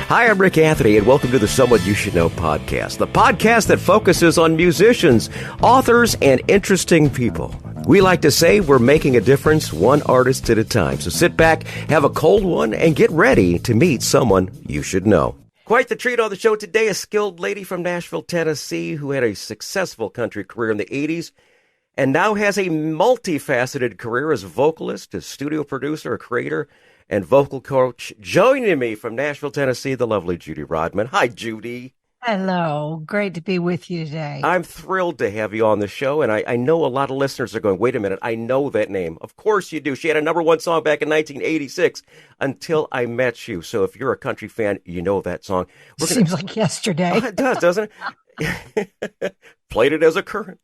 Hi, I'm Rick Anthony, and welcome to the Someone You Should Know podcast, the podcast that focuses on musicians, authors, and interesting people. We like to say we're making a difference one artist at a time. So sit back, have a cold one, and get ready to meet someone you should know. Quite the treat on the show today, a skilled lady from Nashville, Tennessee, who had a successful country career in the 80s and now has a multifaceted career as a vocalist, a studio producer, a creator, and vocal coach. Joining me from Nashville, Tennessee, the lovely Judy Rodman. Hi, Judy. Hello. Great to be with you today. I'm thrilled to have you on the show, and I know a lot of listeners are going, wait a minute, I know that name. Of course you do. She had a number one song back in 1986, Until I Met You. So if you're a country fan, you know that song. Seems like yesterday. It does, doesn't it? Played it as a current.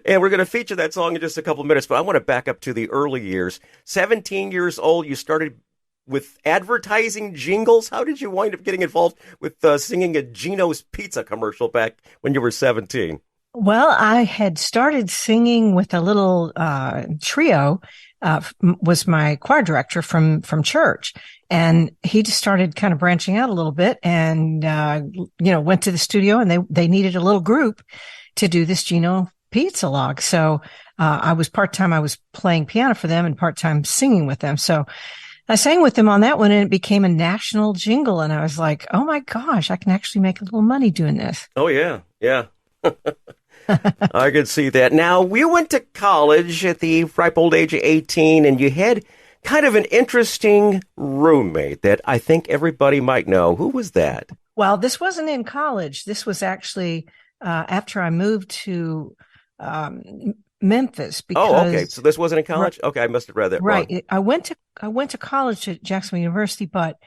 And we're going to feature that song in just a couple of minutes, but I want to back up to the early years. 17 years old, you started with advertising jingles. How did you wind up getting involved with singing a Gino's Pizza commercial back when you were 17? Well, I had started singing with a little trio, was my choir director from church. And he just started kind of branching out a little bit and, went to the studio, and they needed a little group to do this Gino Pizza log. So, I was part-time. I was playing piano for them and part-time singing with them. So I sang with them on that one, and it became a national jingle. And I was like, oh my gosh, I can actually make a little money doing this. Oh, yeah. Yeah. I could see that. Now, we went to college at the ripe old age of 18, and you had kind of an interesting roommate that I think everybody might know. Who was that? Well, this wasn't in college. This was actually after I moved to Memphis. Because, oh, okay. So this wasn't in college? Right, okay, I must have read that right. wrong. I went to college at Jacksonville University, but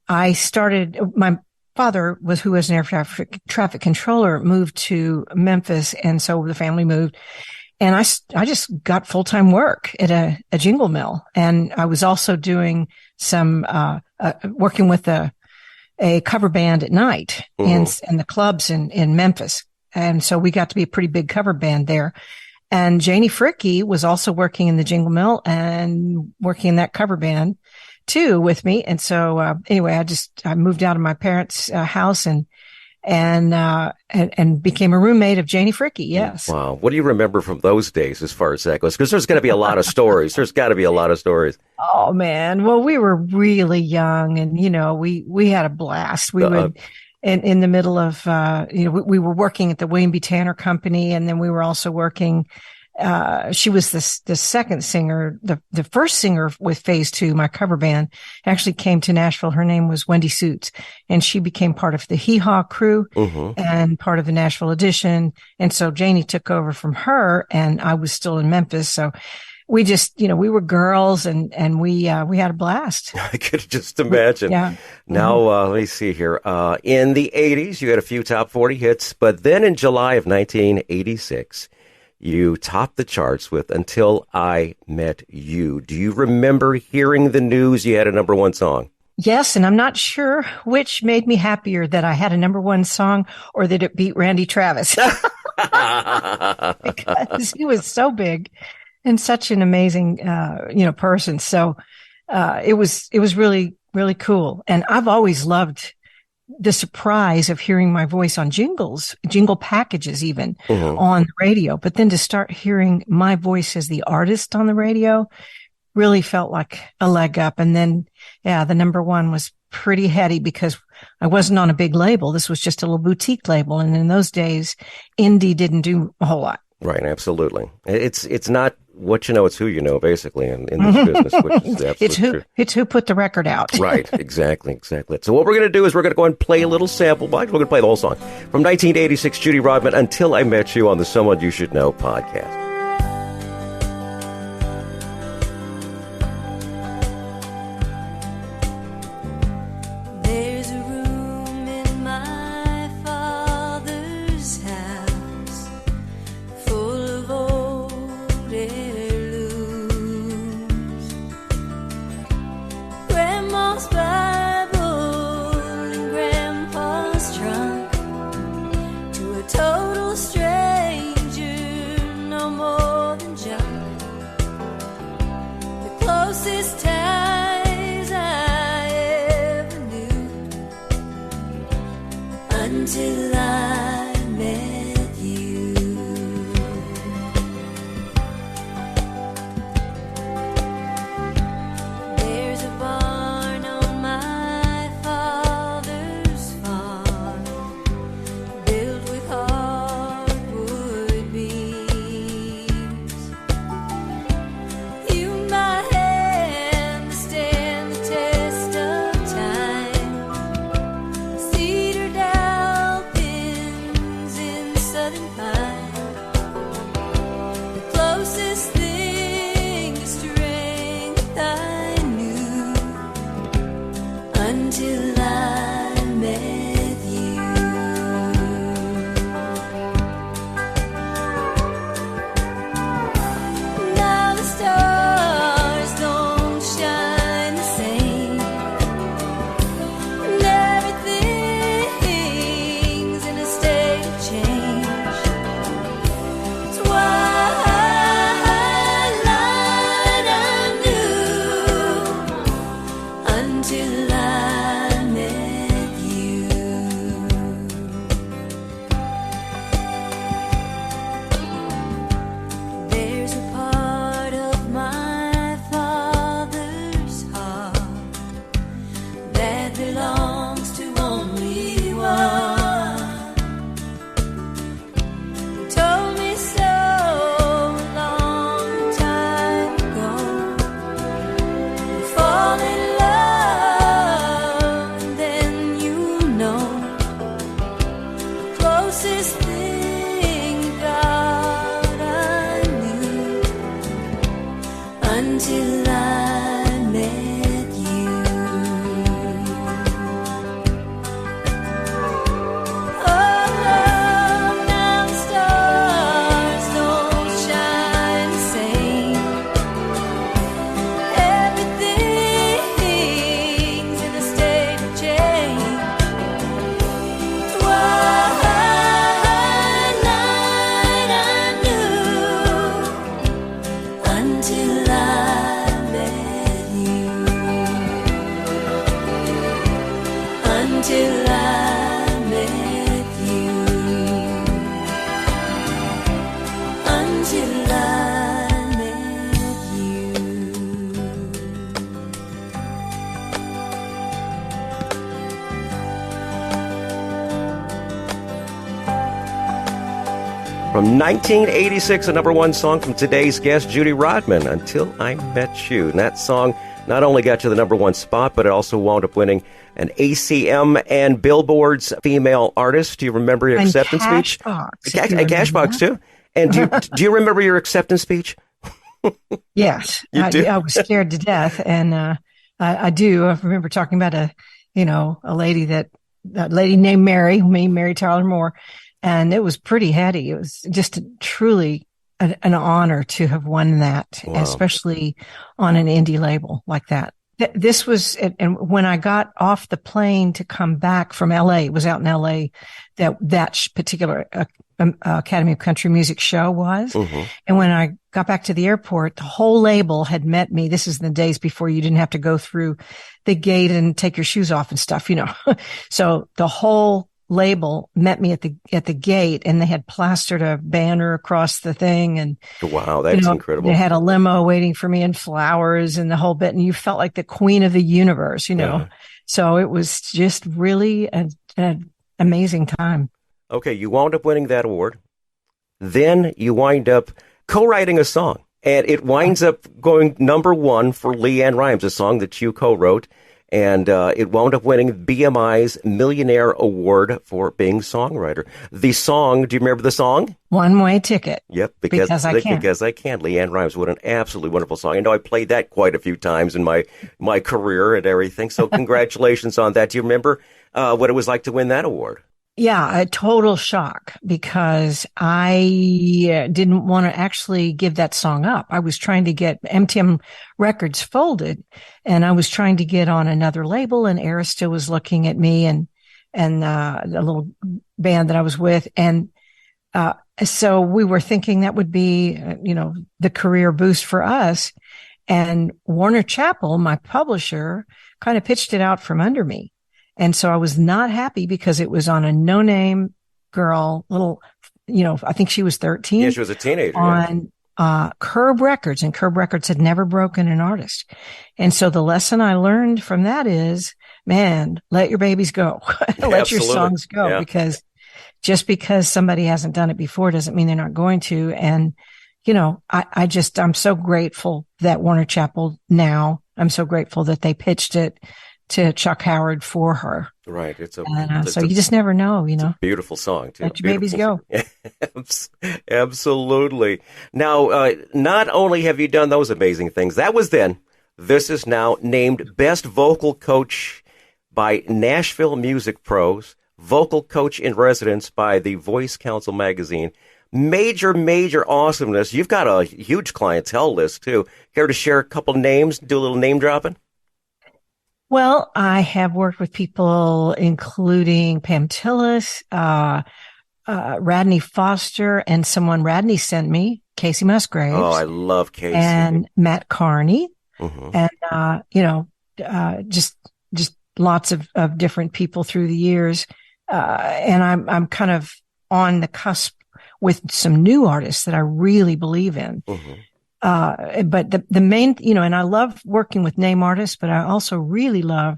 my father who was an air traffic controller, moved to Memphis, and so the family moved. And I just got full-time work at a jingle mill. And I was also doing some, working with a cover band at night in the clubs in Memphis. And so we got to be a pretty big cover band there. And Janie Fricke was also working in the jingle mill and working in that cover band too with me. And so, anyway, I moved out of my parents' house and became a roommate of Janie Fricke. Yes. Wow. What do you remember from those days as far as that goes? Because there's going to be a lot of stories. There's got to be a lot of stories. Oh man. Well, we were really young, and we had a blast. We would in the middle of we were working at the William B. Tanner Company, and then we were also working. She was the second singer. The first singer with Phase 2, my cover band, actually came to Nashville. Her name was Wendy Suits, and she became part of the Hee Haw crew and part of the Nashville edition. And so Janie took over from her, and I was still in Memphis. So we just, we were girls, and we had a blast. I could just imagine. Yeah. Now, let me see here. In the 80s, you had a few top 40 hits, but then in July of 1986, you topped the charts with Until I Met You. Do you remember hearing the news you had a number one song? Yes, and I'm not sure which made me happier, that I had a number one song or that it beat Randy Travis. Because he was so big and such an amazing, person. So, it was really, really cool. And I've always loved the surprise of hearing my voice on jingle packages, even on the radio. But then to start hearing my voice as the artist on the radio really felt like a leg up. And then, the number one was pretty heady because I wasn't on a big label. This was just a little boutique label. And in those days, indie didn't do a whole lot. Right. Absolutely. It's not what you know, it's who you know, basically, in this business, which is absolutely true. It's who put the record out. Right. Exactly. So what we're going to do is we're going to go and play a little sample. We're going to play the whole song from 1986, Judy Rodman, Until I Met You, on the Someone You Should Know podcast. Total stranger, no more than closest ties I until I met you. There's a barn on my father's farm, built with hardwood beams. You might have to stand the test of time. Cedar dowel pins in southern pine, the closest thing to strength I knew until I met you. Now the stars don't shine the same, and everything's in a state of change. Twilight I knew until I met you. There's a part of my father's heart that belongs to only one. He told me so a long time ago. You fall in love and then you know the closest thing to God I knew until I met you. Oh, now the stars don't shine the same. Everything's in a state of change. Twilight I knew until I met you. Until I met you. Until I met you. From 1986, a number one song from today's guest, Judy Rodman, Until I Met You. And that song not only got to the number one spot, but it also wound up winning an ACM and Billboard's Female Artist. Do you remember your And acceptance speech? Cashbox, if A you remember Cashbox, that. too. And do you remember your acceptance speech? Yes, You do? I was scared to death, and I do. I remember talking about a lady named Mary Tyler Moore, and it was pretty heady. It was just truly an honor to have won that, Wow. especially on an indie label like that. This was, and when I got off the plane to come back from LA, it was out in LA that particular Academy of Country Music show was. Mhm. And when I got back to the airport, the whole label had met me. This is the days before you didn't have to go through the gate and take your shoes off and stuff, So the whole label met me at the gate, and they had plastered a banner across the thing, and Wow, that's incredible. they had a limo waiting for me and flowers and the whole bit, and you felt like the queen of the universe, Yeah. So it was just really an amazing time. Okay, you wound up winning that award. Then you wind up co-writing a song, and it winds up going number one for LeAnn Rimes, a song that you co-wrote. And it wound up winning BMI's Millionaire Award for being songwriter. The song, do you remember the song? One Way Ticket. Yep, Because I Can. Because I Can. LeAnn Rimes, what an absolutely wonderful song. I know I played that quite a few times in my career and everything. So congratulations on that. Do you remember what it was like to win that award? Yeah, a total shock, because I didn't want to actually give that song up. I was trying to get MTM Records folded, and I was trying to get on another label, and Arista was looking at me and the little band that I was with. And so we were thinking that would be, the career boost for us. And Warner Chappell, my publisher, kind of pitched it out from under me. And so I was not happy because it was on a no-name girl, little, I think she was 13. Yeah, she was a teenager. On Curb Records, and Curb Records had never broken an artist. And so the lesson I learned from that is, man, let your babies go. Let your songs go, because just because somebody hasn't done it before doesn't mean they're not going to. And, I'm so grateful that Warner Chappell now, I'm so grateful that they pitched it to Chuck Howard for her. Right. So you just never know, It's a beautiful song, too. Let your babies go. Absolutely. Now, not only have you done those amazing things, that was then. This is now named Best Vocal Coach by Nashville Music Pros, Vocal Coach in Residence by the Voice Council magazine. Major awesomeness. You've got a huge clientele list, too. Care to share a couple names, do a little name dropping? Well, I have worked with people including Pam Tillis, Radney Foster, and someone Radney sent me, Casey Musgraves. Oh, I love Casey. And Matt Carney. And, just lots of different people through the years. And I'm kind of on the cusp with some new artists that I really believe in. But the main, and I love working with name artists, but I also really love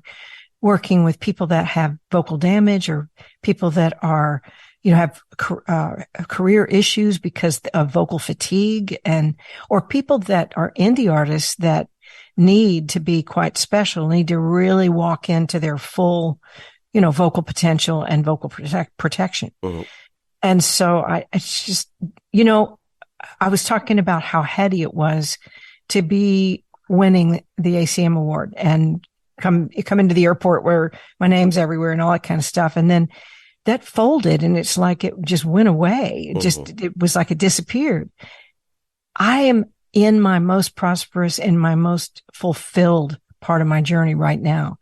working with people that have vocal damage, or people that are, have career issues because of vocal fatigue, or people that are indie artists that need to be quite special, need to really walk into their full, vocal potential and vocal protection. And so it's just, I was talking about how heady it was to be winning the ACM award and come into the airport where my name's everywhere and all that kind of stuff. And then that folded, and it's like it just went away. It was like it disappeared. I am in my most prosperous and my most fulfilled part of my journey right now,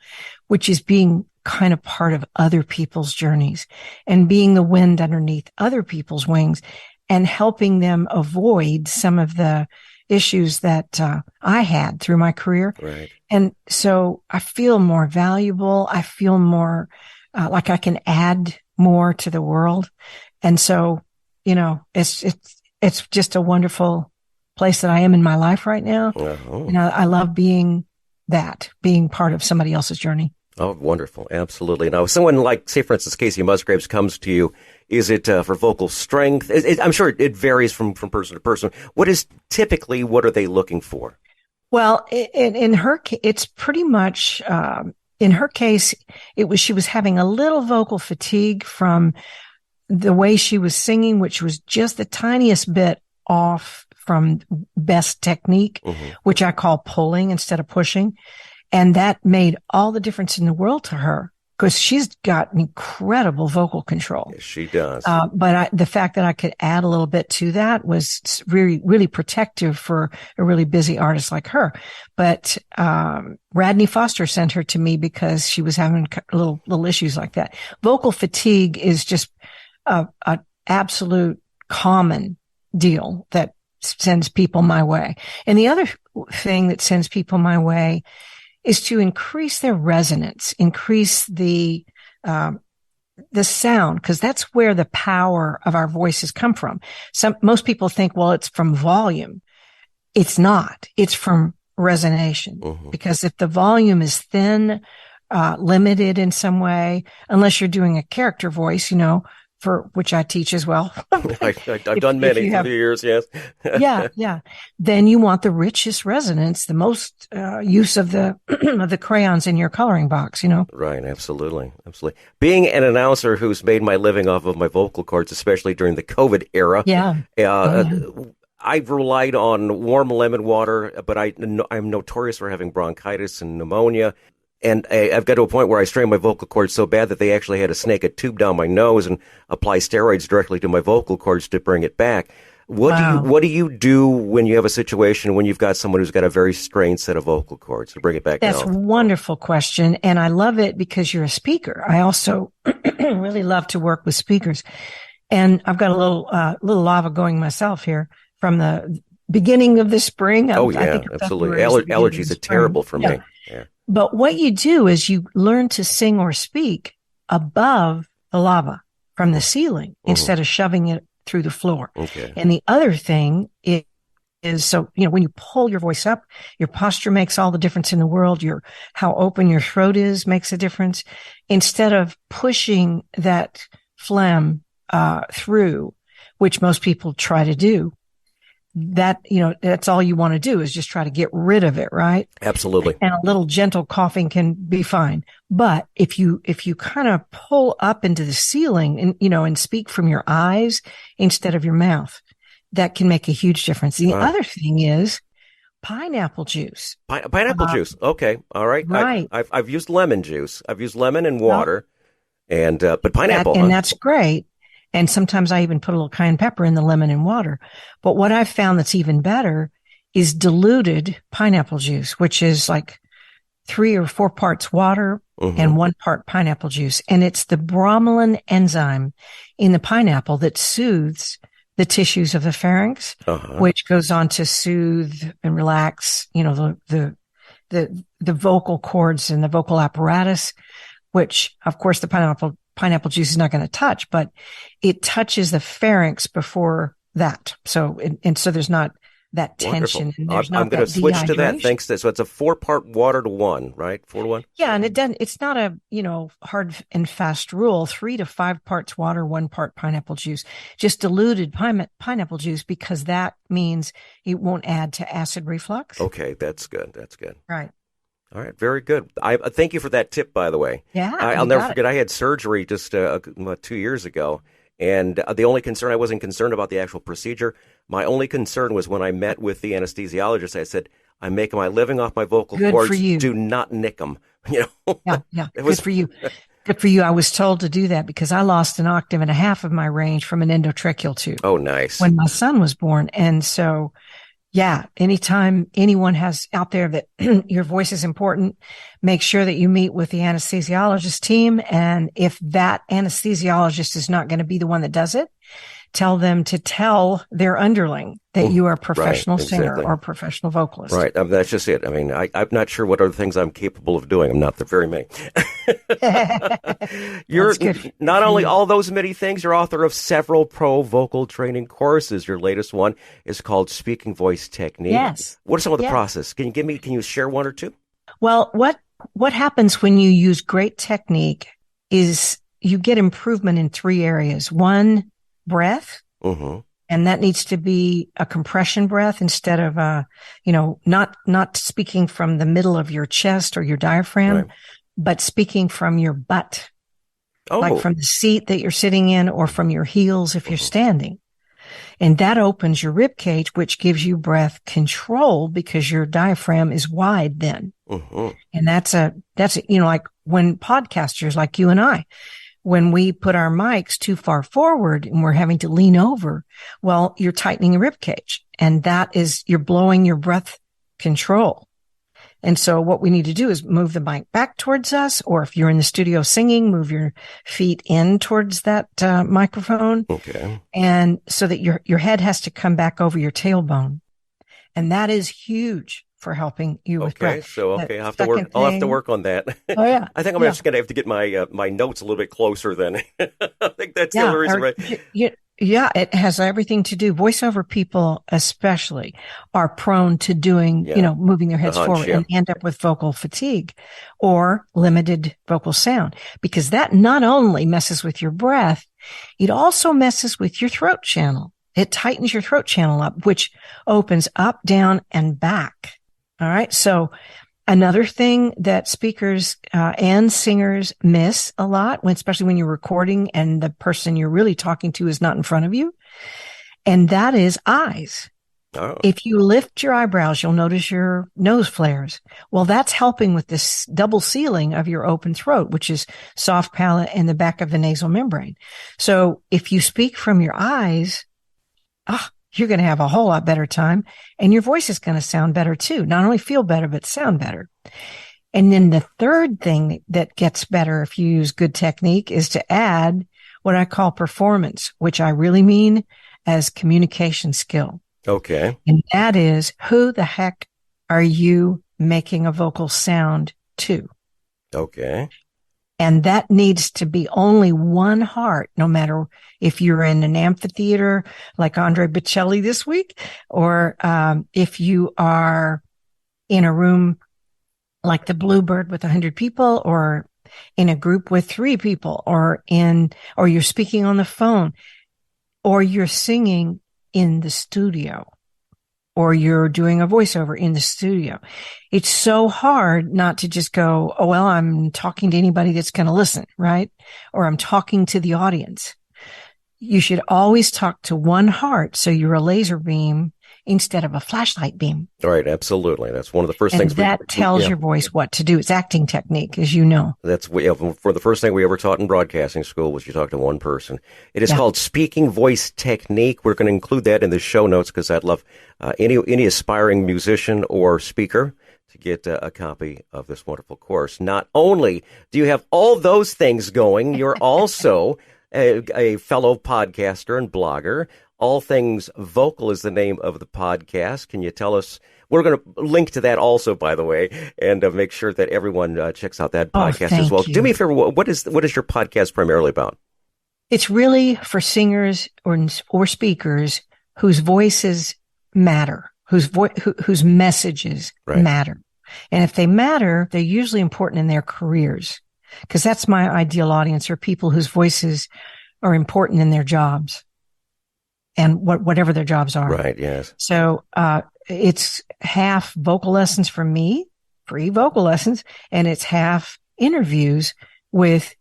which is being kind of part of other people's journeys and being the wind underneath other people's wings and helping them avoid some of the issues that I had through my career. Right. And so I feel more valuable. I feel more like I can add more to the world. And so, it's just a wonderful place that I am in my life right now. I love being part of somebody else's journey. Oh, wonderful. Absolutely. Now, someone like, say, for instance, Casey Musgraves comes to you. Is it for vocal strength? I'm sure it varies from person to person. What are they looking for? Well, in her case, it's pretty much, in her case, she was having a little vocal fatigue from the way she was singing, which was just the tiniest bit off from best technique, which I call pulling instead of pushing. And that made all the difference in the world to her, because she's got incredible vocal control. Yes, she does. But the fact that I could add a little bit to that was really, really protective for a really busy artist like her. But Radney Foster sent her to me because she was having little issues like that. Vocal fatigue is just a absolute common deal that sends people my way. And the other thing that sends people my way is to increase their resonance, increase the sound, because that's where the power of our voices come from. Most people think, well, it's from volume. It's not. It's from resonation. Because if the volume is thin, limited in some way, unless you're doing a character voice, for which I teach as well. I've done many through the years, yes. Yeah. Then you want the richest resonance, the most use of the of the crayons in your coloring box, Right, absolutely. Being an announcer who's made my living off of my vocal cords, especially during the COVID era. I've relied on warm lemon water, but I'm notorious for having bronchitis and pneumonia. And I've got to a point where I strained my vocal cords so bad that they actually had to snake a tube down my nose and apply steroids directly to my vocal cords to bring it back. What do you do when you have a situation when you've got someone who's got a very strained set of vocal cords to bring it back down? That's a wonderful question, and I love it because you're a speaker. I also really love to work with speakers, and I've got a little lava going myself here from the beginning of the spring. I think absolutely. Allergies are terrible for me. But what you do is you learn to sing or speak above the lava from the ceiling instead of shoving it through the floor. Okay. And the other thing is so, when you pull your voice up, your posture makes all the difference in the world. How open your throat is makes a difference. Instead of pushing that phlegm, through, which most people try to do, that's all you want to do is just try to get rid of it, right? Absolutely. And a little gentle coughing can be fine. But if you kind of pull up into the ceiling and speak from your eyes instead of your mouth, that can make a huge difference. The other thing is pineapple juice. Pineapple juice. Okay. All right. Right. I've used lemon juice. I've used lemon and water, but pineapple. And that's great. And sometimes I even put a little cayenne pepper in the lemon and water. But what I've found that's even better is diluted pineapple juice, which is like 3 or 4 parts water and 1 part pineapple juice. And it's the bromelain enzyme in the pineapple that soothes the tissues of the pharynx, which goes on to soothe and relax, the vocal cords and the vocal apparatus, which of course the pineapple juice is not going to touch, but it touches the pharynx before that. So, so there's not that tension. And there's not I'm going to switch to that. Thanks. So it's a 4-part water to 1, right? 4 to 1. Yeah. And it's not a, hard and fast rule, 3 to 5 parts water, 1 part pineapple juice, just diluted pineapple juice, because that means it won't add to acid reflux. Okay. That's good. That's good. Right. All right, very good. I thank you for that tip, by the way. Yeah, I'll never forget. I had surgery just 2 years ago, and the only concern, I wasn't concerned about the actual procedure. My only concern was when I met with the anesthesiologist. I said, "I'm making my living off my vocal cords. For you. Do not nick them." Yeah. Good for you. Good for you. I was told to do that because I lost 1.5 octaves of my range from an endotracheal tube. Oh, nice. When my son was born, and so. Yeah. Anytime anyone has out there that your voice is important, make sure that you meet with the anesthesiologist team. And if that anesthesiologist is not going to be the one that does it, tell them to tell their underling that you are a professional singer or professional vocalist. Right. That's just it. I mean, I'm not sure what other things I'm capable of doing. I'm not the very many. You're not only all those many things, you're author of several pro vocal training courses. Your latest one is called Speaking Voice Technique. Yes. What are some of the process? Can you share 1 or 2? Well, what happens when you use great technique is you get improvement in 3 areas. 1, breath. And that needs to be a compression breath instead of, not speaking from the middle of your chest or your diaphragm, but speaking from your butt, like from the seat that you're sitting in or from your heels if you're standing. And that opens your rib cage, which gives you breath control because your diaphragm is wide then. And that's like when podcasters like you and I, when we put our mics too far forward and we're having to lean over, well, you're tightening a rib cage, and you're blowing your breath control. And so what we need to do is move the mic back towards us, or if you're in the studio singing, move your feet in towards that microphone. Okay. And so that your head has to come back over your tailbone. And that is huge for helping you with breath. I'll have to work on that. Oh yeah. I think I'm just going to have to get my notes a little bit closer then. I think that's the only reason, right? Yeah, it has everything to do. Voiceover people especially are prone to doing, moving their heads forward and end up with vocal fatigue or limited vocal sound, because that not only messes with your breath, it also messes with your throat channel. It tightens your throat channel up, which opens up, down, and back. All right. So another thing that speakers and singers miss a lot, especially when you're recording and the person you're really talking to is not in front of you, and that is eyes. Oh. If you lift your eyebrows, you'll notice your nose flares. Well, that's helping with this double sealing of your open throat, which is soft palate and the back of the nasal membrane. So if you speak from your eyes, you're going to have a whole lot better time, and your voice is going to sound better too. Not only feel better, but sound better. And then the third thing that gets better if you use good technique is to add what I call performance, which I really mean as communication skill. Okay. And that is, who the heck are you making a vocal sound two. Okay. And that needs to be only one heart, no matter if you're in an amphitheater like Andre Bocelli this week, or if you are in a room like the Bluebird with 100 people, or in a group with 3 people, or you're speaking on the phone, or you're singing in the studio, or you're doing a voiceover in the studio. It's so hard not to just go, oh, well, I'm talking to anybody that's going to listen, right? Or I'm talking to the audience. You should always talk to one heart. So you're a laser beam instead of a flashlight beam. All right. Absolutely. That's one of the first things. That tells your voice what to do. It's acting technique, as you know. That's for the first thing we ever taught in broadcasting school was you talk to one person. It is called speaking voice technique. We're going to include that in the show notes because I'd love any aspiring musician or speaker to get a copy of this wonderful course. Not only do you have all those things going, you're also a fellow podcaster and blogger. All Things Vocal is the name of the podcast. Can you tell us? We're going to link to that also, by the way, and make sure that everyone checks out that podcast as well. You. Do me a favor. What is your podcast primarily about? It's really for singers or speakers whose voices matter, whose messages matter. And if they matter, they're usually important in their careers, because that's my ideal audience, are people whose voices are important in their jobs. And whatever their jobs are. Right, yes. So, it's half vocal lessons from me, free vocal lessons, and it's half interviews with,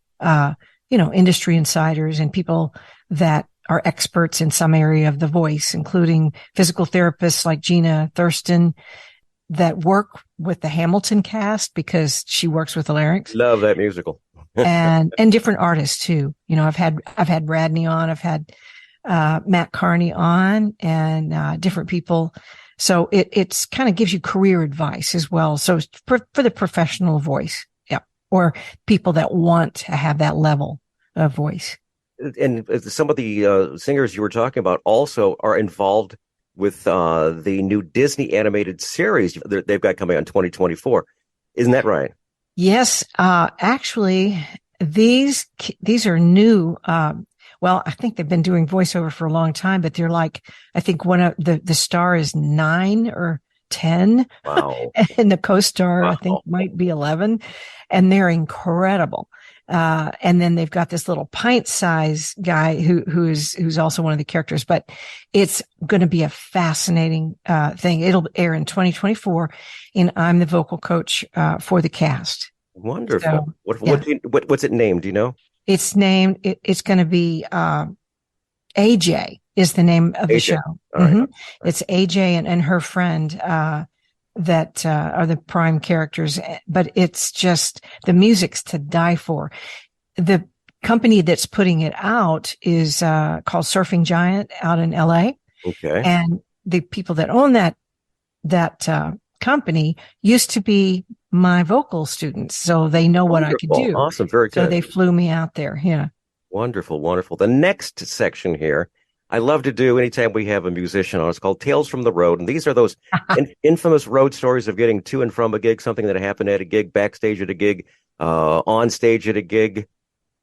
industry insiders and people that are experts in some area of the voice, including physical therapists like Gina Thurston that work with the Hamilton cast because she works with the larynx. Love that musical. and different artists too. I've had Radney on, I've had Matt Carney on, and different people. So it's kind of gives you career advice as well. So for the professional voice, or people that want to have that level of voice. And some of the singers you were talking about also are involved with the new Disney animated series they've got coming out in 2024. Isn't that right? Yes. Actually, these are new. Well, I think they've been doing voiceover for a long time, but they're like, I think one of the star is 9 or 10. Wow. And the co-star, I think, might be 11. And they're incredible. And then they've got this little pint-size guy who's also one of the characters. But it's going to be a fascinating thing. It'll air in 2024, and I'm the vocal coach for the cast. Wonderful. So, what's it named? Do you know? It's named. It's going to be AJ is the name of the show. Mm-hmm. Right. It's AJ and her friend that are the prime characters. But it's just the music's to die for. The company that's putting it out is called Surfing Giant out in LA. Okay. And the people that own that company used to be my vocal students, so they know what I could do. Awesome. Very good. So they flew me out there. Yeah. Wonderful. Wonderful. The next section here, I love to do anytime we have a musician on. It's called Tales from the Road. And these are those infamous road stories of getting to and from a gig, something that happened at a gig, backstage at a gig, on stage at a gig.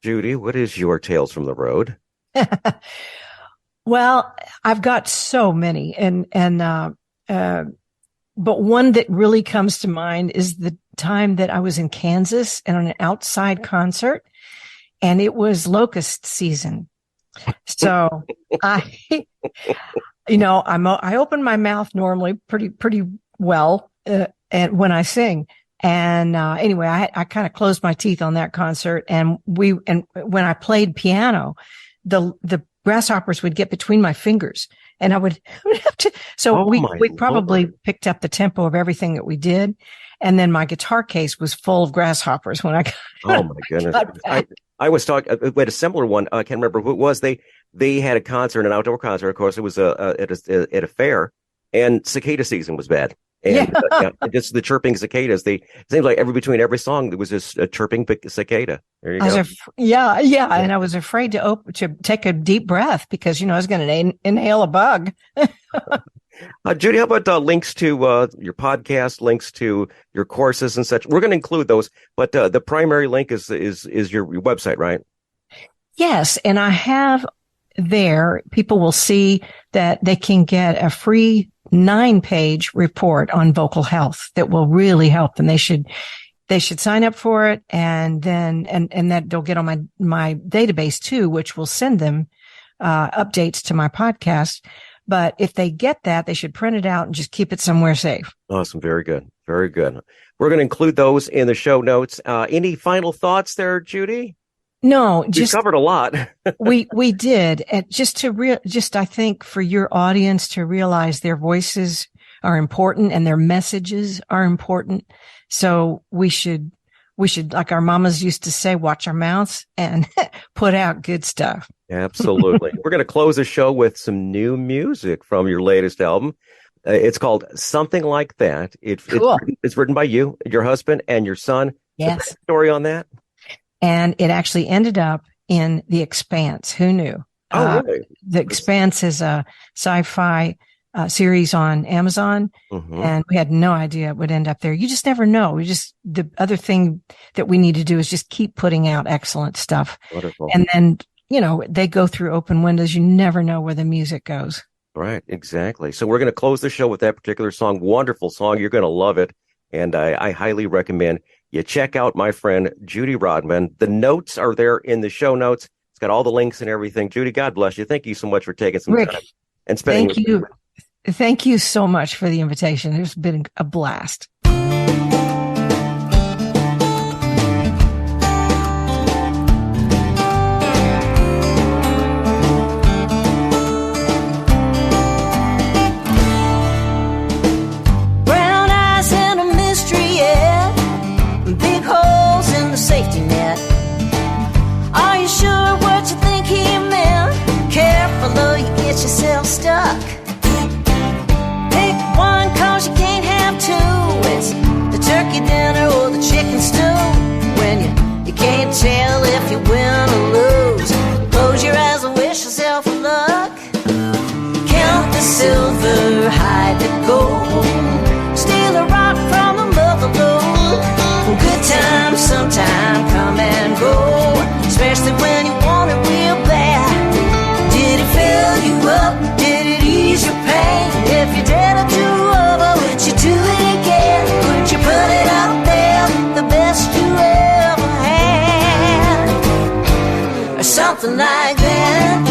Judy, what is your Tales from the Road? Well, I've got so many, but one that really comes to mind is the time that I was in Kansas and on an outside concert, and it was locust season. So I open my mouth normally pretty well, and when I sing. And anyway, I kind of closed my teeth on that concert, and when I played piano, the grasshoppers would get between my fingers, and I would have to. So we probably picked up the tempo of everything that we did, and then my guitar case was full of grasshoppers when I got. Oh my goodness! I was talking. We had a similar one. I can't remember who it was. They had a concert, an outdoor concert. Of course, it was at a fair, and cicada season was bad. And just the chirping cicadas. It seemed like between every song there was just a chirping cicada. There you go. And I was afraid to take a deep breath because I was going to inhale a bug. Judy, how about links to your podcast, links to your courses and such? We're going to include those, but the primary link is your website, right? Yes. And I have there, people will see that they can get a free 9-page report on vocal health that will really help them. They should sign up for it, and then, and that they'll get on my database too, which will send them, updates to my podcast. But if they get that, they should print it out and just keep it somewhere safe. Awesome. Very good. Very good. We're going to include those in the show notes. Any final thoughts there, Judy? No, We covered a lot. we did. And I think for your audience to realize their voices are important and their messages are important. So we should, like our mamas used to say, watch our mouths and put out good stuff. Absolutely. We're going to close the show with some new music from your latest album. It's called Something Like That. Cool. It's written by you, your husband, and your son. Yes. Story on that? And it actually ended up in The Expanse. Who knew? Oh, really? The Expanse is a sci-fi series on Amazon, and we had no idea it would end up there. You just never know. The other thing that we need to do is just keep putting out excellent stuff. Wonderful. And then, they go through open windows. You never know where the music goes. Right, exactly. So we're going to close the show with that particular song. Wonderful song. You're going to love it. And I highly recommend you check out my friend Judy Rodman. The notes are there in the show notes. It's got all the links and everything. Judy, God bless you. Thank you so much for taking some time and spending. Thank you. Thank you so much for the invitation. It's been a blast. Brown eyes and a mystery, yeah. Big holes in the safety net. Are you sure what you think he meant? Careful though, you get yourself stuck. Pick one cause you can't have two. It's the turkey dinner or the chicken stew. When you can't tell if you win or lose. Close your eyes and wish yourself luck. Count the silver, hide the gold. Steal a rock from a mother lode. Good times sometime come and go, especially when you want it real bad. Did it fill you up? Did it ease your pain? If you did it do over, would you do it again? Would you put it out there, the best you ever had? Or something like that.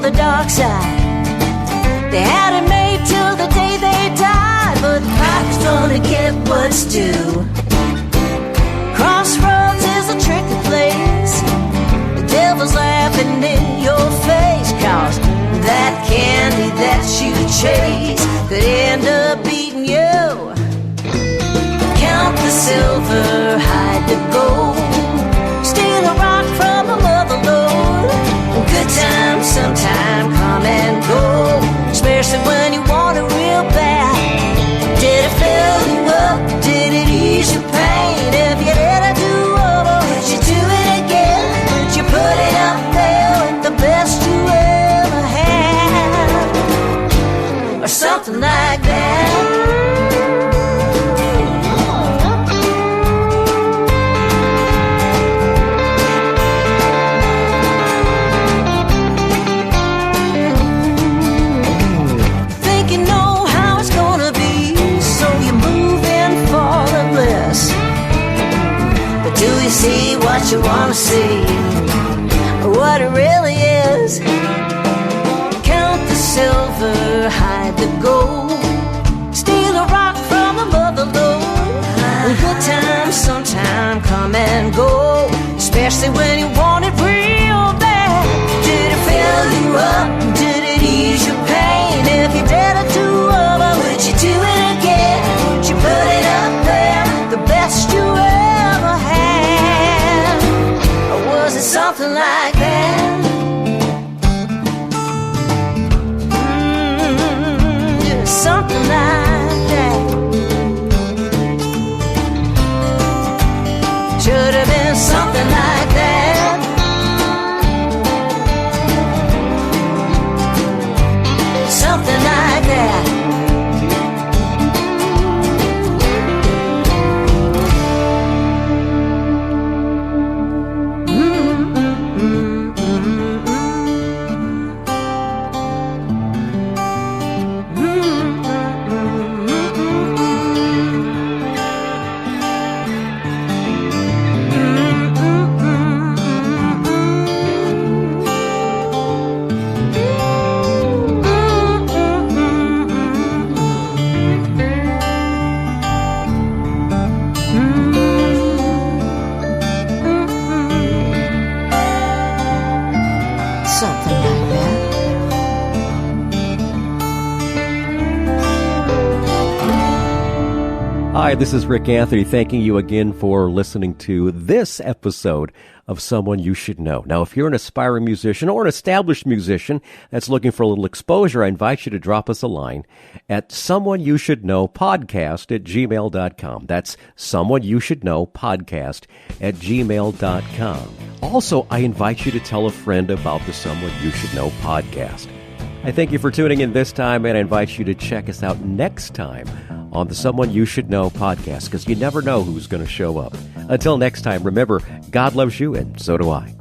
Dark side. They had it made till the day they died, but the pipe's gonna get what's due. Crossroads is a tricky place. The devil's laughing in your face, cause that candy that you chase could end up beating you. Count the silver, hide the gold. Steal a rock from a mother lode. Good times sometime come and go, especially when you want it real bad. Did it fill you up? Did it ease your pain? If you did a do-over, would you do it again? Would you put it up there with the best you ever had? Or something like that. See what you want to see, what it really is. Count the silver, hide the gold. Steal a rock from a mother lode. Good times sometime come and go, especially when you want it real bad. Did it fill you up? Did it ease your pain? If you did a do-over, would you do it again? Would you put it up there, the best you ever had? Was it something like that? Hi, this is Rick Anthony, thanking you again for listening to this episode of Someone You Should Know. Now, if you're an aspiring musician or an established musician that's looking for a little exposure, I invite you to drop us a line at someoneyoushouldknowpodcast@gmail.com. That's someoneyoushouldknowpodcast@gmail.com. Also, I invite you to tell a friend about the Someone You Should Know podcast. I thank you for tuning in this time, and I invite you to check us out next time on the Someone You Should Know podcast, because you never know who's going to show up. Until next time, remember, God loves you, and so do I.